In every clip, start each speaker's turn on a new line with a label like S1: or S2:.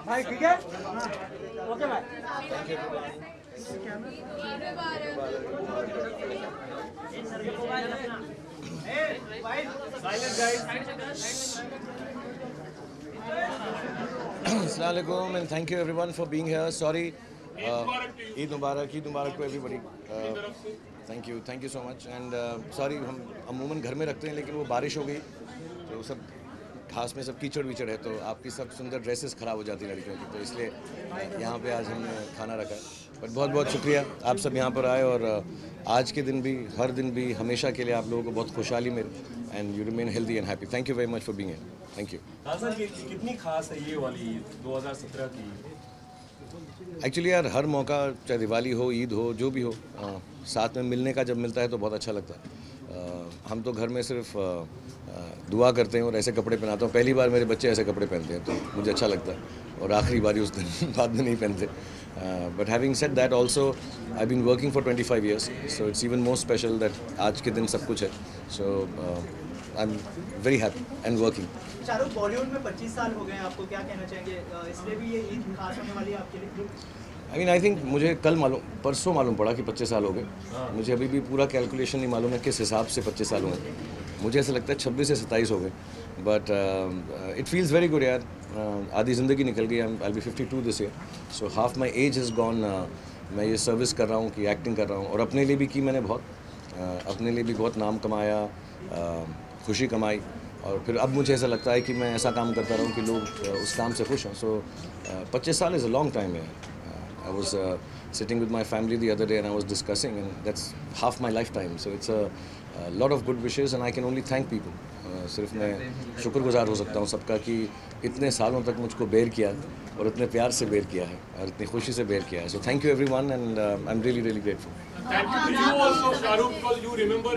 S1: भाई ठीक है, ओके भाई।
S2: Assalamu alaikum and thank you everyone for being here. Sorry, Eid Mubarak to everybody. Thank you so much and sorry हम अमूमन घर में रखते हैं लेकिन वो बारिश हो गई तो सब खास में सब कीचड़ वीचड़ है तो आपकी सब सुंदर ड्रेसेस ख़राब हो जाती है लड़कियों की, तो इसलिए यहाँ पे आज हमने खाना रखा है। बट बहुत बहुत शुक्रिया आप सब यहाँ पर आए और आज के दिन भी हर दिन भी हमेशा के लिए आप लोगों को बहुत खुशहाली मिले and you remain healthy and happy. Thank you very much for being here. Thank you.
S3: कितनी खास है ये वाली 2017 की?
S2: एक्चुअली यार हर मौका चाहे दिवाली हो ईद हो जो भी हो साथ में मिलने का जब मिलता है तो बहुत अच्छा लगता है। हम तो घर में सिर्फ दुआ करते हैं और ऐसे कपड़े पहनाता हूँ। पहली बार मेरे बच्चे ऐसे कपड़े पहनते हैं तो मुझे अच्छा लगता है और आखिरी बारी उस दिन बाद में नहीं पहनते। But having said that also I been working for 25 years so it's even more special that आज के दिन सब कुछ है। So I am very happy and working.
S4: Shahrukh, Bollywood में 25 साल हो गए हैं, आपको क्या कहना चाहेंगे? इसलिए भी ये ईद खास होने वाली है आपके लिए?
S2: आई थिंक मुझे कल परसों मालूम पड़ा कि 25 साल हो गए। मुझे अभी भी पूरा कैलकुलेशन नहीं मालूम है किस हिसाब से 25 साल हुए। मुझे ऐसा लगता है 26 से 27 हो गए। But it feels very good यार। आधी ज़िंदगी निकल गई। I be 52 this year so half my age is gone. मैं ये सर्विस कर रहा हूँ कि एक्टिंग कर रहा हूँ और अपने लिए भी की मैंने बहुत अपने लिए भी बहुत नाम कमाया, खुशी कमाई और फिर अब मुझे ऐसा लगता है कि मैं ऐसा काम करता रहूँ कि लोग उस काम से खुश हों। सो 25 साल इज़ अ लॉन्ग टाइम है। I was sitting with my family the other day and I was discussing and that's half my lifetime. So it's a lot of good wishes and I can only thank people. सिर्फ मैं शुक्रगुजार हो सकता हूँ सबका कि इतने सालों तक मुझको बेर किया और इतने प्यार से बेर किया है और इतनी खुशी से बेर किया है। So thank you everyone and I'm really grateful.
S3: Thank you to you also, Shahrukh, because you remember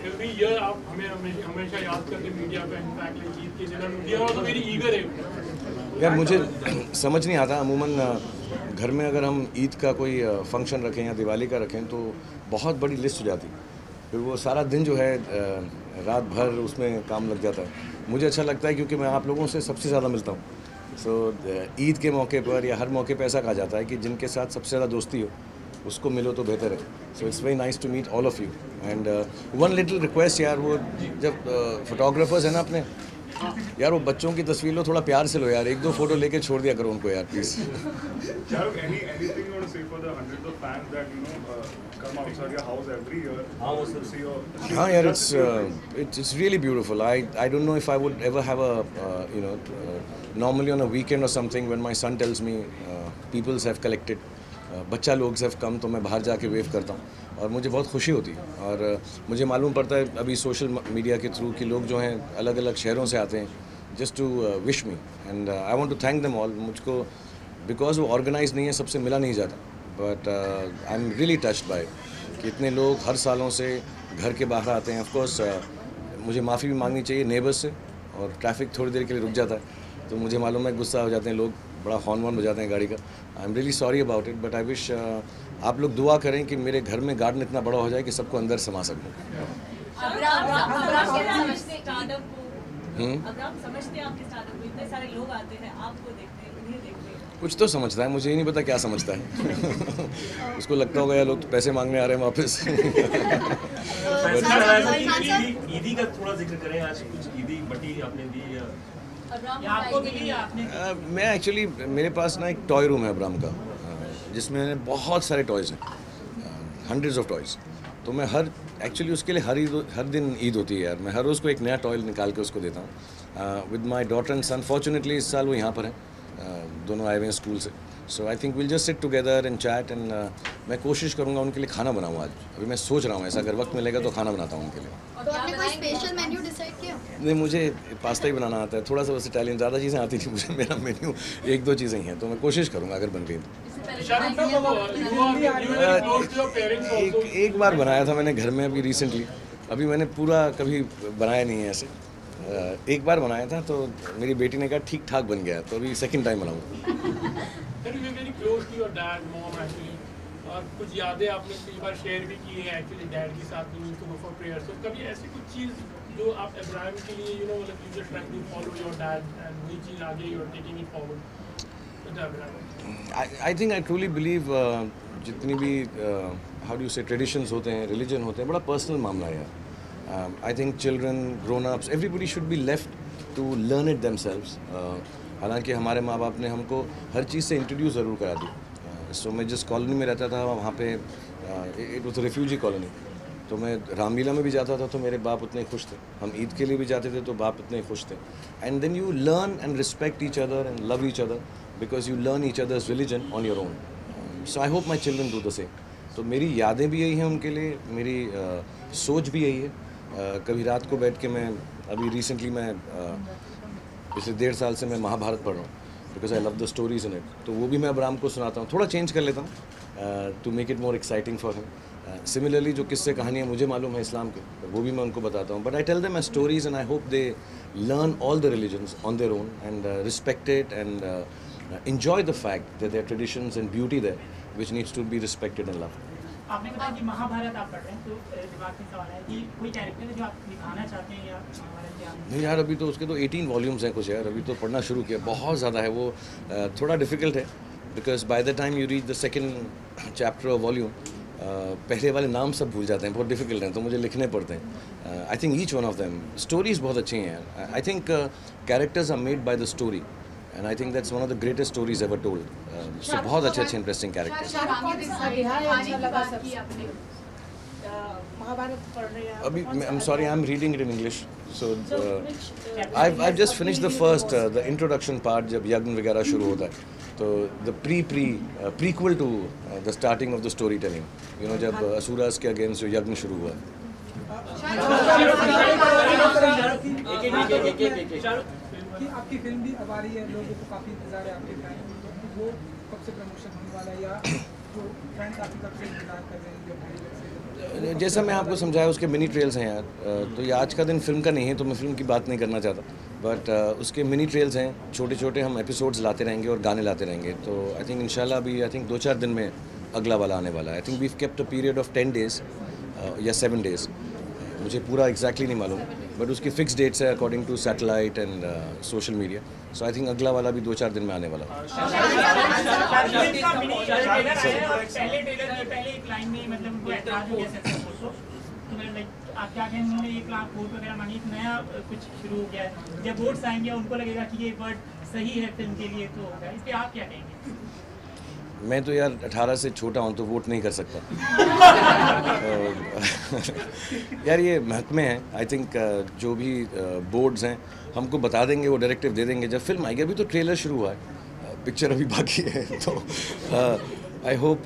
S3: every year आप हमें हमेशा याद करते मीडिया पे। इनफैक्ट ईद के दिन मीडिया तो मेरी ईगर है
S2: यार। मुझे समझ नहीं आता अमूमन घर में अगर हम ईद का कोई फंक्शन रखें या दिवाली का रखें तो बहुत बड़ी लिस्ट हो जाती। फिर वो सारा दिन जो है रात भर उसमें काम लग जाता है। मुझे अच्छा लगता है क्योंकि मैं आप लोगों से सबसे ज़्यादा मिलता हूँ। सो ईद के मौके पर या हर मौके पर ऐसा कहा जाता है कि जिनके साथ सबसे ज़्यादा दोस्ती हो उसको मिलो तो बेहतर है। So it's very nice to meet all of you and one little request यार, वो जब फोटोग्राफर्स हैं ना अपने यार वो बच्चों की तस्वीर लो, थोड़ा प्यार से लो यार, 1-2 फोटो लेके छोड़ दिया करो उनको यार प्लीज। हाँ यार it's really beautiful. I don't know if I would ever have a normally on a weekend or something when my son tells me peoples have collected, बच्चा लोग have come, तो मैं बाहर जाके वेव करता हूँ और मुझे बहुत खुशी होती है। और मुझे मालूम पड़ता है अभी सोशल मीडिया के थ्रू कि लोग जो हैं अलग अलग शहरों से आते हैं just to wish me and I want to thank them all. मुझको बिकॉज वो ऑर्गेनाइज नहीं है, सबसे मिला नहीं जाता, but I am really touched by कि इतने लोग हर सालों से घर के बाहर आते हैं। ऑफकोर्स मुझे माफ़ी भी मांगनी चाहिए नेबर्स से, और ट्रैफिक थोड़ी देर के लिए रुक जाता है तो मुझे मालूम है गुस्सा हो जाते हैं लोग, बड़ा हॉर्न वॉर्न बजाते हैं गाड़ी का। आई am really sorry about it, but I wish आप लोग दुआ करें कि मेरे घर में गार्डन इतना बड़ा हो जाए कि सबको अंदर समा सकूँ। कुछ तो समझता है, मुझे ही नहीं पता क्या समझता है। उसको लगता होगा यार लोग तो पैसे मांगने आ रहे हैं वापस।
S3: ईदी का थोड़ा जिक्र करें, आज कुछ ईदी बटी आपने दी या आपको मिली आपने?
S2: मैं एक्चुअली मेरे पास ना एक टॉय रूम है अब्राम का, जिसमें बहुत सारे टॉयज़ हैं, हंड्रेड्स ऑफ टॉयज़। तो मैं एक्चुअली उसके लिए हर दिन ईद होती है यार, मैं हर रोज़ को एक नया टॉय निकाल के उसको देता हूँ। With my daughter and son, fortunately इस साल वो यहाँ पर हैं, दोनों आए हुए हैं स्कूल से। So I think will just sit together and chat and मैं कोशिश करूँगा उनके लिए खाना बनाऊँ आज। अभी मैं सोच रहा हूँ ऐसा, अगर वक्त मिलेगा तो खाना बनाता हूँ उनके लिए।
S5: तो आपने कोई स्पेशल मेन्यू डिसाइड किया?
S2: नहीं, मुझे पास्ता ही बनाना आता है, थोड़ा सा बस इटालियन, ज़्यादा चीज़ें आती नहीं मुझे। मेरा मेन्यू 1-2 चीज़ें ही हैं, तो मैं कोशिश करूँगा अगर बन गई। एक बार बनाया था मैंने घर में अभी रिसेंटली, अभी मैंने पूरा कभी बनाया नहीं है ऐसे। एक बार बनाया था तो मेरी बेटी ने कहा ठीक ठाक बन गया, तो अभी सेकंड टाइम बनाऊंगा।
S3: Sir, you were very close to your dad, mom actually. और कुछ यादें आपने कई बार शेयर भी की हैं एक्चुअली डैड के साथ में used to go for prayer. So कभी ऐसी कुछ चीज़ जो आप इब्राहिम के लिए यू नो मतलब you just trying to follow your dad and वही चीज़ आगे you are taking it forward.
S2: I think I truly believe जितनी भी हाउ डू से ट्रेडिशंस होते हैं, रिलीजन होते हैं, बड़ा पर्सनल मामला है यार। I think children, grown ups, everybody should be left to learn it themselves. हालांकि हमारे माँ बाप ने हमको हर चीज़ से इंट्रोड्यूस ज़रूर करा दी। सो मैं जिस कॉलोनी में रहता था वहाँ पे इट वॉज रिफ्यूजी कॉलोनी, तो मैं रामलीला में भी जाता था तो मेरे बाप उतने खुश थे, हम ईद के लिए भी जाते थे तो बाप उतने खुश थे। And then you learn and respect each other and love each other because you learn each others religion on your own. So I hope my children do the same. तो मेरी यादें भी यही हैं उनके लिए, मेरी सोच भी यही है। कभी रात को बैठ के मैं अभी रिसेंटली मैं पिछले 1.5 साल से मैं महाभारत पढ़ रहा हूँ because I love the stories in it, तो वो भी मैं अब राम को सुनाता हूँ, थोड़ा चेंज कर लेता हूँ to make it more exciting for him. Similarly जो किस्से कहानियाँ मुझे मालूम है इस्लाम के, वो भी मैं उनको बताता हूँ, but I tell them my stories and I hope they learn all the religions on their own and respect it and enjoy the fact that there are traditions and beauty there which needs to be respected and loved.
S6: आपने बताया कि महाभारत आप पढ़ रहे हैं, तो दिमाग में सवाल है कि कोई कैरेक्टर है जो आप दिखाना चाहते हैं या महाभारत के आप?
S2: नहीं यार, अभी तो उसके तो 18 वॉल्यूम्स हैं कुछ यार, अभी तो पढ़ना शुरू किया, बहुत ज़्यादा है वो। थोड़ा डिफ़िकल्ट है because by the time you reach the second chapter of volume पहले वाले नाम सब भूल जाते हैं, बहुत डिफिकल्ट हैं, तो मुझे लिखने पड़ते हैं। I think each one of them stories बहुत अच्छी हैं यार। I think characters are made by the story and I think that's one of the greatest stories ever told. So बहुत अच्छे इंटरेस्टिंग कैरेक्टर्स। अभी I'm sorry, I'm reading it in English. So I've just finished the first the introduction part जब यज्ञ वगैरह शुरू होता है, तो the prequel to the starting of the storytelling, you know, जब असुरास के अगेंस्ट जो यज्ञ शुरू हुआ।
S1: कि आपकी फिल्म भी अब आ रही है, लोगों को काफ़ी इंतजार है आपके टाइम, वो कब से प्रमोशन होने वाला है या जो फैंस आपकी कब से इंतजार कर रहे हैं जो भाई?
S2: जैसा मैं आपको समझाया उसके मिनी ट्रेल्स हैं यार, तो ये आज का दिन फिल्म का नहीं है तो मैं फिल्म की बात नहीं करना चाहता, बट उसके मिनी ट्रेल्स हैं, छोटे छोटे हम एपिसोड्स लाते रहेंगे और गाने लाते रहेंगे। तो आई थिंक इंशाल्लाह अभी आई थिंक 2-4 दिन में अगला वाला आने वाला है। I think we kept a period of 10 days या 7 days, मुझे पूरा एग्जैक्टली नहीं मालूम, बट उसकी फिक्स डेट्स है according to satellite and social media. So I think अगला वाला भी 2-4 दिन में आने वाला है।
S6: पहले एक लाइन में मतलब उनको एतराज हो गया सेंसर बोर्ड को, तो लाइक आप क्या कहेंगे, उन्होंने 1 लाख वोट वगैरह मांगी, एक नया कुछ शुरू हो गया है, जब वोट्स आएंगे उनको लगेगा कि ये वर्ड सही है फिल्म के लिए, तो होगा, इस पर आप क्या कहेंगे?
S2: मैं तो यार 18 से छोटा हूँ तो वोट नहीं कर सकता। यार ये महकमे हैं, आई थिंक जो भी बोर्ड्स हैं हमको बता देंगे, वो डायरेक्टिव दे देंगे जब फिल्म आएगी। अभी तो ट्रेलर शुरू हुआ है, पिक्चर अभी बाकी है, तो आई होप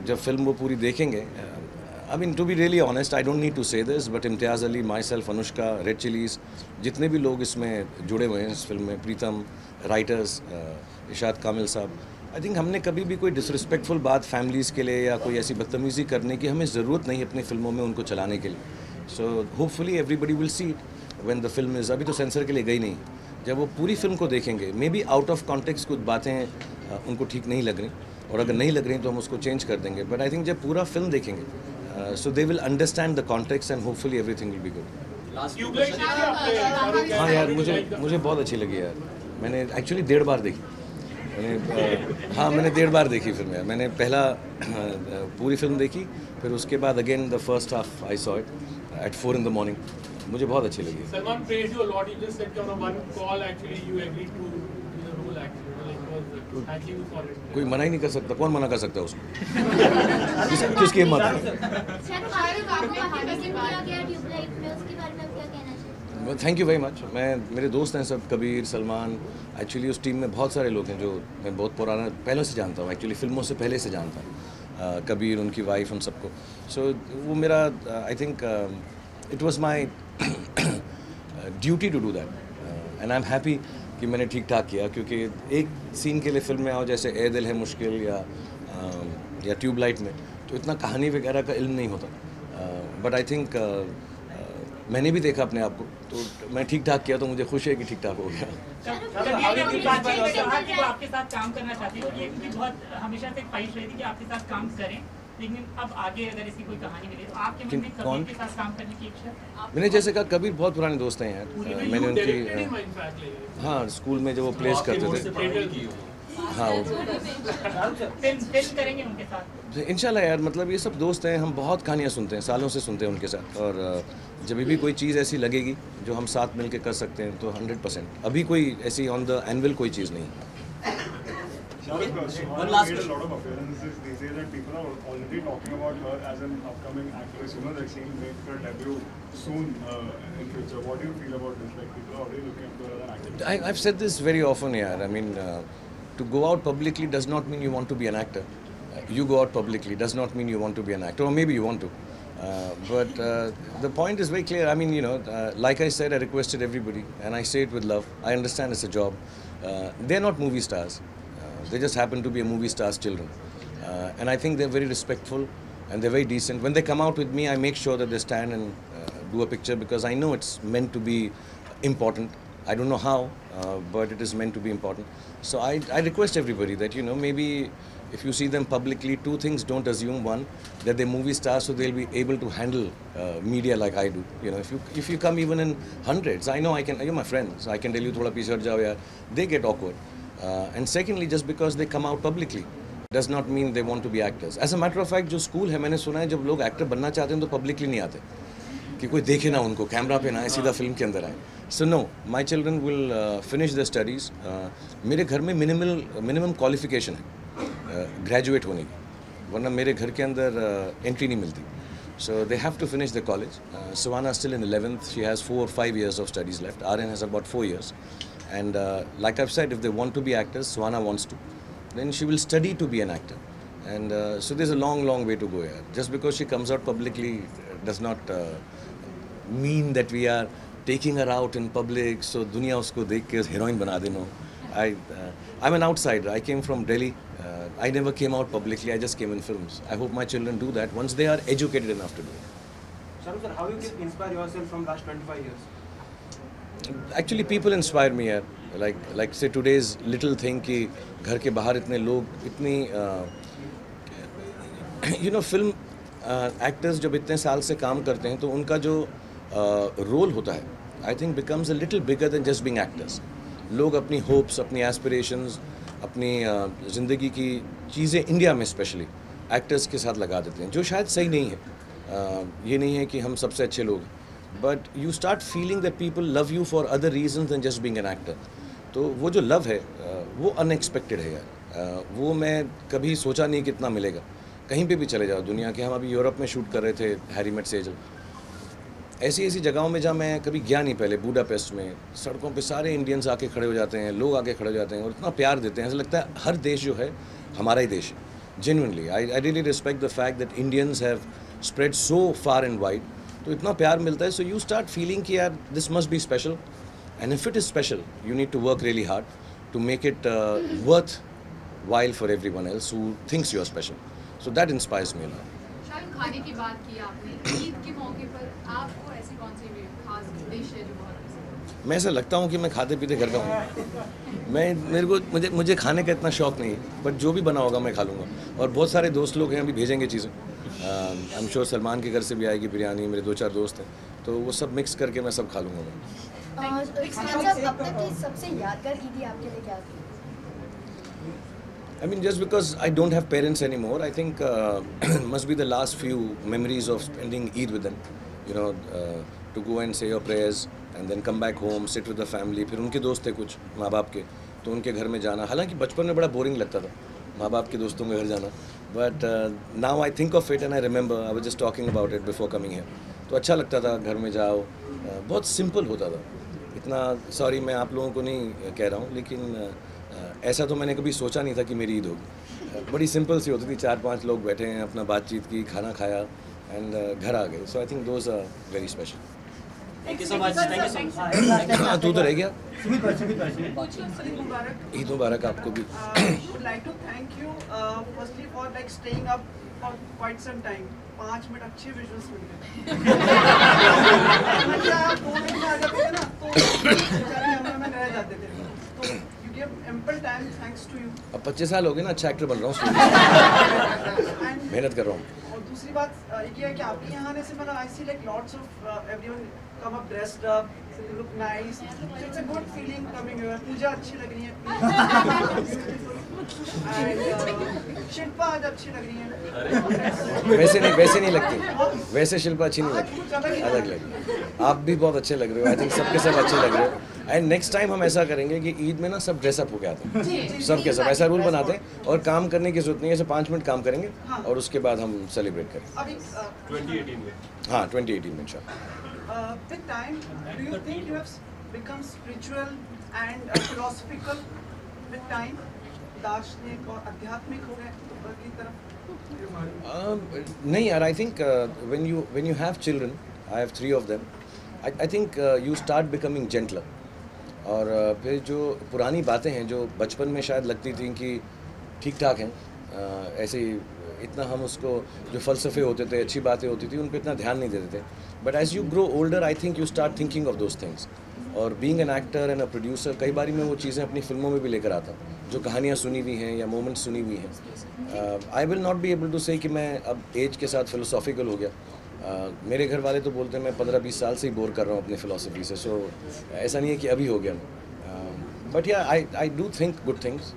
S2: जब फिल्म वो पूरी देखेंगे। I mean to be really honest, I don't need to say this, but Imtiaz Ali, myself, Anushka, Red Chillies, जितने भी लोग इसमें जुड़े हुए हैं इस फिल्म में, प्रीतम, राइटर्स, इशाद कामिल साहब, आई थिंक हमने कभी भी कोई डिसरिस्पेक्टफुल बात फैमिलीज़ के लिए या कोई ऐसी बदतमीज़ी करने की हमें ज़रूरत नहीं अपनी फिल्मों में उनको चलाने के लिए। So hopefully everybody will see it when the film is, अभी तो सेंसर के लिए गई नहीं, जब वो पूरी फिल्म को देखेंगे may be out of context कुछ बातें उनको ठीक नहीं लग रही, और अगर नहीं लग रही तो हम उसको चेंज कर देंगे, बट आई थिंक जब पूरा फिल्म देखेंगे so they will understand the context and hopefully everything will be good. हाँ यार, मुझे बहुत अच्छी लगी यार, मैंने एक्चुअली 1.5 बार देखी। मैंने 1.5 बार देखी फिल्म यार। मैंने पहला पूरी फिल्म देखी, फिर उसके बाद again the first half I saw it at 4 in the morning। मुझे बहुत अच्छी लगी।
S3: Salman praised you a lot. He just said on a one call actually you agreed to the role actually. Like thank you for it.
S2: कोई मना ही नहीं कर सकता, कौन मना कर सकता है उसको? किसकी हिम्मत है? Thank you very much. मेरे दोस्त हैं सब, कबीर, सलमान, एक्चुअली उस टीम में बहुत सारे लोग हैं जो मैं बहुत पुराना पहले से जानता हूँ, एक्चुअली फिल्मों से पहले से जानता हूँ, कबीर, उनकी वाइफ, उन सबको। सो वो मेरा I think it was my duty to do that and I am happy कि मैंने ठीक ठाक किया, क्योंकि एक सीन के लिए फिल्म में आओ जैसे ए दिल है मुश्किल या ट्यूबलाइट में, तो इतना कहानी वगैरह का इल्म नहीं होता, बट आई थिंक मैंने भी देखा अपने आप को, तो मैं ठीक ठाक किया तो मुझे खुशी है कि ठीक ठाक हो गया।
S6: कभी आपके साथ काम करना चाहती हो, ये भी बहुत हमेशा से ख्वाहिश रही थी कि आपके साथ काम करें, लेकिन अब आगे अगर इसकी कोई कहानी मिले तो आपके मन में कभी इनके साथ काम करने की इच्छा?
S2: मैंने जैसे कहा, कबीर बहुत पुराने दोस्त हैं यार, मैंने उनकी हाँ स्कूल में जब वो प्लेस करते थे, हाँ
S6: फिल्म करेंगे उनके साथ
S2: इंशाल्लाह यार, मतलब ये सब दोस्त हैं, हम बहुत कहानियाँ सुनते हैं, सालों से सुनते हैं उनके साथ, और जब भी कोई चीज़ ऐसी लगेगी जो हम साथ मिलके कर सकते हैं तो 100%। अभी कोई ऐसी ऑन द एनुअल कोई चीज़ नहीं।
S7: One last question. A lot of appearances these days, and people are already talking about her as an upcoming actress. You know that she will make her debut soon in future. What do you feel about this? Like people are already looking up to her as an actress.
S2: I've said this very often, yeah. I mean, to go out publicly does not mean you want to be an actor. You go out publicly does not mean you want to be an actor, or maybe you want to. But the point is very clear. I mean, you know, like I said, I requested everybody, and I say it with love. I understand it's a job. They're not movie stars. They just happen to be a movie star's children. And I think they're very respectful and they're very decent. When they come out with me, I make sure that they stand and do a picture because I know it's meant to be important. I don't know how, but it is meant to be important. So I request everybody that, you know, maybe if you see them publicly, two things don't assume. One, that they're movie stars, so they'll be able to handle media like I do. You know, if you come even in hundreds, I know I can, you're my friends, I can tell you, thoda piche hat jao yaar. They get awkward. And secondly, just because they come out publicly does not mean they want to be actors. As a matter of fact, जो school है, मैंने सुना है जब लोग actor बनना चाहते हैं तो पब्लिकली नहीं आते कि कोई देखे ना उनको, कैमरा पे ना आए, सीधा फिल्म के अंदर आए. So no, my children will finish their studies. मेरे घर में मिनिमम क्वालिफिकेशन है ग्रेजुएट होने की, वरना मेरे घर के अंदर एंट्री नहीं मिलती. So they have to finish their college. Savannah is still in 11th. She has 4 or 5 years of studies left. Aryan has about 4 years. And like I've said, if they want to be actors, Savannah wants to, then she will study to be an actor. And so there's a long, long way to go here. Just because she comes out publicly does not mean that we are taking her out in public. So दुनिया उसको देख के heroine बना देना. I'm an outsider. I came from Delhi. I never came out publicly. I just came in films. I hope my children do that once they are educated enough to do it.
S8: Shahrukh sir, how you can inspire yourself from last 25 years?
S2: Actually, people inspire me यार. Like say today's little thing कि घर के बाहर इतने लोग, इतनी you know, film actors जब इतने साल से काम करते हैं तो उनका जो रोल होता है, I think becomes a little bigger than just being actors. लोग अपनी hopes, अपनी aspirations, अपनी ज़िंदगी की चीज़ें इंडिया में स्पेशली एक्टर्स के साथ लगा देते हैं, जो शायद सही नहीं है. ये नहीं है कि हम सबसे अच्छे लोग, but you start feeling that people love you for other reasons than just being an actor. तो वो जो लव है वो अनएक्सपेक्टेड है यार. वो मैं कभी सोचा नहीं कितना मिलेगा. कहीं पे भी चले जाओ दुनिया के, हम अभी यूरोप में शूट कर रहे थे हैरी मेट सेजल, ऐसी जगहों में जहाँ मैं कभी गया नहीं पहले, बुडापेस्ट में सड़कों पे सारे इंडियंस आके खड़े हो जाते हैं, लोग आके खड़े हो जाते हैं और इतना प्यार देते हैं, ऐसा लगता है हर देश जो है हमारा ही देश है. Genuinely I really respect the fact that Indians have spread so far and wide. तो इतना प्यार मिलता है. सो यू स्टार्ट फीलिंग कि यार this must be special, and if it is special you need to work really hard to make it worth while for everyone else who thinks you are special. So that inspires me a lot.
S5: शायद खाने की बात की आपने, ईद के मौके पर आपको ऐसी कौन सी खास डिश है जो बहुत पसंद है?
S2: मैं ऐसा लगता हूँ कि मैं खाते पीते घर का हूँ. मुझे खाने का इतना शौक नहीं है, बट जो भी बना होगा मैं खा लूँगा. और बहुत सारे दोस्त लोग हैं, अभी भेजेंगे चीज़ें. आई एम श्योर सलमान के घर से भी आएगी बिरयानी, मेरे 2-4 दोस्त हैं, तो वो सब मिक्स करके मैं सब खा लूँगा मैं.
S5: अब तक की सबसे यादगार ईदी आपके लिए क्या थी?
S2: I mean, just because I don't have parents anymore, I think must be the last few memories of spending Eid with them. You know, to go and say your prayers and then come back home, sit with the family. फिर उनके दोस्त थे कुछ माँ बाप के, तो उनके घर में जाना. हालांकि बचपन में बड़ा बोरिंग लगता था माँ बाप के दोस्तों के घर जाना, but now I think of it and I remember I was just talking about it before coming here. तो अच्छा लगता था, घर में जाओ, बहुत सिंपल होता था. इतना सॉरी मैं आप लोगों को नहीं कह रहा हूँ, लेकिन ऐसा तो मैंने कभी सोचा नहीं था कि मेरी ईद होगी. बड़ी सिंपल सी होती थी, 4-5 लोग बैठे हैं, अपना बातचीत की, खाना खाया एंड घर आ गए. So I think those are very special.
S4: Thank you so much, thank you so much.
S2: हाँ तू तो रह गया।
S9: Eid Mubarak.
S2: ईद मुबारक आपको भी।
S9: Would like to thank you firstly for like staying up for quite some time. 5 minute अच्छे visuals मिल गए। अच्छा आप 2 मिनट में आ जाते थे ना तो बेचारे कैमरा में रह जाते थे। तो you give ample time thanks to you.
S2: अब 25 साल हो गए ना, अच्छा एक्टर बन रहा हूँ,
S9: And
S2: मेहनत कर रहा हूँ।
S9: और दूसरी बात ये है कि आपके यहाँ आने से मतलब I see like lots of everyone come up dressed up, so they look nice. So it's a good feeling coming here. पूजा अच्छी लग रही है। And शिल्पा आज अच्छी लग रही है।
S2: वैसे नहीं लगती, वैसे शिल्पा अच्छी नहीं लगती, अलग लगी। आप भी बहुत अच्छे लग रहे हो, आई थिंक सबके सब अच्छे लग रहे हो। एंड नेक्स्ट टाइम हम ऐसा करेंगे कि ईद में ना सब ड्रेसअप होके आते हैं, सब के सब ऐसा रूल बनाते हैं, और काम करने की जरूरत नहीं है, ऐसे 5 मिनट काम करेंगे और उसके बाद हम सेलिब्रेट करेंगे।
S9: अभी
S3: 2018 में।
S2: हाँ 2018 में इंशाल्लाह।
S9: with time, do you think you have become spiritual and philosophical with time? दार्शनिक और आध्यात्मिक हो गए की तरफ?
S2: नहीं यार, I think when you have children, I have 3 of them, I think you start becoming gentler. और फिर जो पुरानी बातें हैं जो बचपन में शायद लगती थी कि ठीक ठाक हैं, ऐसे ही इतना हम उसको, जो फ़लसफ़े होते थे, अच्छी बातें होती थी, उन पर इतना ध्यान नहीं देते थे। But as you grow older I think you start thinking of those things. और being an actor and a producer, कई बारी मैं वो चीज़ें अपनी फिल्मों में भी लेकर आता हूँ, जो कहानियाँ सुनी हुई हैं या मोमेंट्स सुनी हुई हैं। I will not be able to say कि मैं अब एज के साथ फ़िलोसॉफिकल हो गया। मेरे घर वाले तो बोलते हैं मैं 15-20 साल से ही बोर कर रहा हूँ अपनी फ़िलोसफी से, सो ऐसा नहीं है कि अभी हो गया। But yeah I do think good things,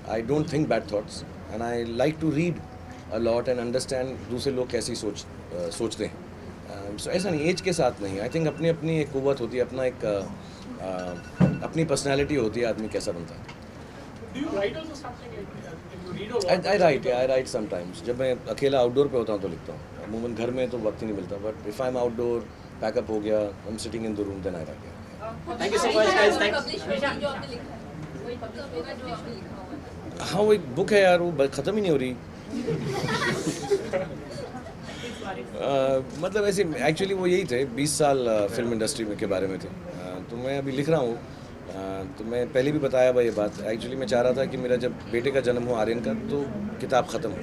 S2: I don't think bad thoughts, and I like to read a lot and understand दूसरे लोग कैसी सोचते हैं। सो ऐसा नहीं, एज के साथ नहीं, आई थिंक अपनी अपनी एक कुव्वत होती है, अपना एक अपनी पर्सनैलिटी होती है, आदमी कैसा बनता है।
S3: Do you write also something? You read a lot?
S2: I write sometimes. जब मैं अकेला आउटडोर पे होता हूँ तो लिखता हूँ, अमूमन घर में तो वक्त ही नहीं मिलता, but if I am outdoor, pack up हो गया, I am sitting in the room, then I write.
S4: Thank you so much guys, thanks.
S2: हाँ वो एक बुक है यार, वो ख़त्म ही नहीं हो रही। मतलब ऐसे एक्चुअली वो यही थे, 20 साल फिल्म इंडस्ट्री में के बारे में थे। तो मैं अभी लिख रहा हूँ, तो मैं पहले भी बताया भाई ये बात, एक्चुअली मैं चाह रहा था कि मेरा जब बेटे का जन्म हो आर्यन का तो किताब ख़त्म हो,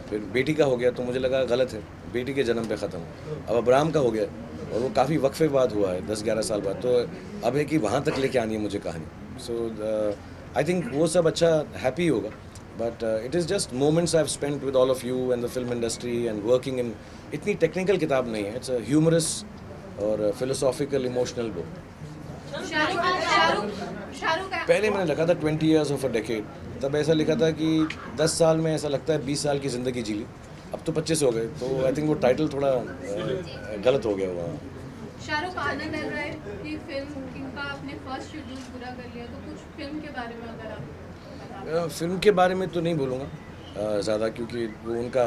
S2: फिर बेटी का हो गया तो मुझे लगा गलत है, बेटी के जन्म पे ख़त्म हो। अब अब्राहम का हो गया और वो काफ़ी वक्फे बाद हुआ है, 10-11 साल बाद, तो अब है कि वहाँ तक लेके आनी है मुझे कहानी। सो आई थिंक वो सब अच्छा हैप्पी होगा, but it is just moments I have spent with all of you and the film industry and working in, इतनी टेक्निकल किताब नहीं है, इट्स अ ह्यूमरस और फिलोसॉफिकल इमोशनल बुक। पहले मैंने लिखा था 20 years of a decade, तब ऐसा लिखा था कि 10 साल में ऐसा लगता है 20 साल की ज़िंदगी जी ली, अब तो 25 हो गए, तो आई थिंक वो टाइटल थोड़ा गलत हो गया हुआ।
S5: शाहरुख, आनंद लग रहा है कि फिल्म का अपने फर्स्ट शेड्यूल पूरा कर लिया, तो कुछ फिल्म के बारे में अगर आप
S2: फिल्म के बारे में तो नहीं बोलूँगा ज़्यादा, क्योंकि वो उनका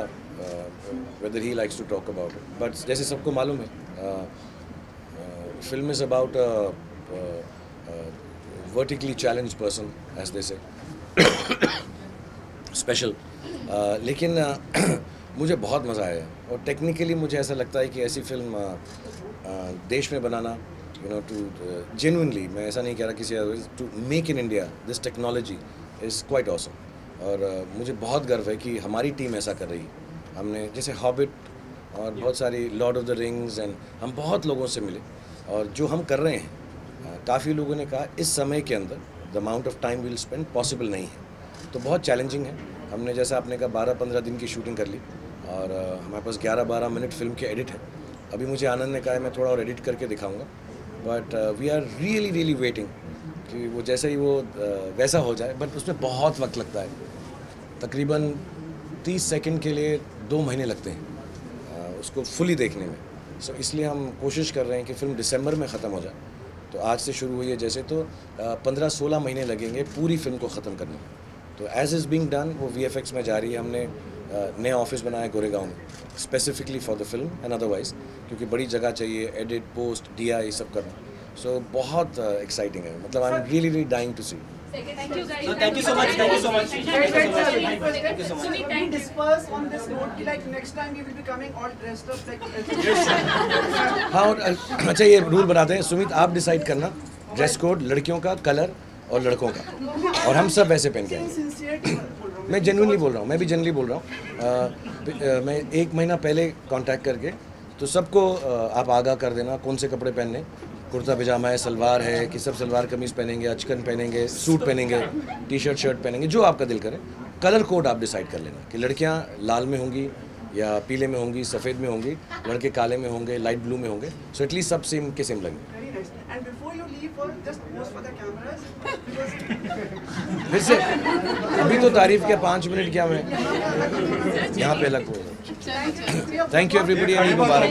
S2: वेदर ही likes to talk about it, but जैसे सबको मालूम है film is about vertically challenged person, as they say, special. लेकिन मुझे बहुत मज़ा आया, और टेक्निकली मुझे ऐसा लगता है कि ऐसी फिल्म देश में बनाना, यू नो, टू जेन्युइनली, मैं ऐसा नहीं कह रहा किसी, to make in India this technology is quite awesome. और मुझे बहुत गर्व है कि हमारी टीम ऐसा कर रही है। हमने जैसे हॉबिट और बहुत सारी Lord of the rings, and हम बहुत लोगों से मिले, और जो हम कर रहे हैं, काफ़ी लोगों ने कहा इस समय के अंदर the amount of time will spend possible नहीं है, तो बहुत चैलेंजिंग है। हमने जैसा आपने कहा 12-15 दिन की शूटिंग कर ली, और हमारे पास 11-12 मिनट फिल्म के एडिट है। अभी मुझे आनंद ने कहा है मैं थोड़ा और एडिट करके दिखाऊंगा, but we are really waiting कि वो जैसे ही वो वैसा हो जाए, बट उसमें बहुत वक्त लगता है, तकरीबन 30 सेकंड के लिए 2 महीने लगते हैं उसको फुली देखने में। सो इसलिए हम कोशिश कर रहे हैं कि फ़िल्म दिसंबर में ख़त्म हो जाए, तो आज से शुरू हुई है जैसे, तो 15-16 महीने लगेंगे पूरी फिल्म को ख़त्म करने में। तो एज इज़ बीइंग डन, वो VFX में जा रही है। हमने नया ऑफिस बनाया गोरेगांव में, specifically for the film and otherwise, क्योंकि बड़ी जगह चाहिए, एडिट, पोस्ट, DI सब करना। सो बहुत एक्साइटिंग है, मतलब I am really dying to see.
S5: Thank you guys.
S8: Thank you so much. Thank you so much.
S9: Thank
S8: you so much.
S9: Can we disperse on this note कि like next time we will be coming all dressed up like
S2: हाँ अच्छा ये rule बनाते हैं सुमित, आप decide करना dress code लड़कियों का, कलर और लड़कों का, और हम सब वैसे पहन के आएंगे। मैं जेन्युइनली बोल रहा हूँ, मैं भी जेन्युइनली बोल रहा हूँ। मैं 1 महीना पहले कांटेक्ट करके तो सबको आप आगाह कर देना कौन से कपड़े पहनने, कुर्ता पजामा है, सलवार है कि सब सलवार कमीज़ पहनेंगे, अचकन पहनेंगे, सूट पहनेंगे, टी शर्ट शर्ट पहनेंगे, जो आपका दिल करे। कलर कोड आप डिसाइड कर लेना कि लड़कियां लाल में होंगी या पीले में होंगी, सफ़ेद में होंगी, लड़के काले में होंगे, लाइट ब्लू में होंगे। सो एटलीस्ट सब सेम के सेम लगेंगे।
S9: And before you leave, just pose for the cameras.
S2: फिर से अभी तो तारीफ किया 5 मिनट क्या मैं यहाँ पे अलग हो। Thank you everybody, Mubarak.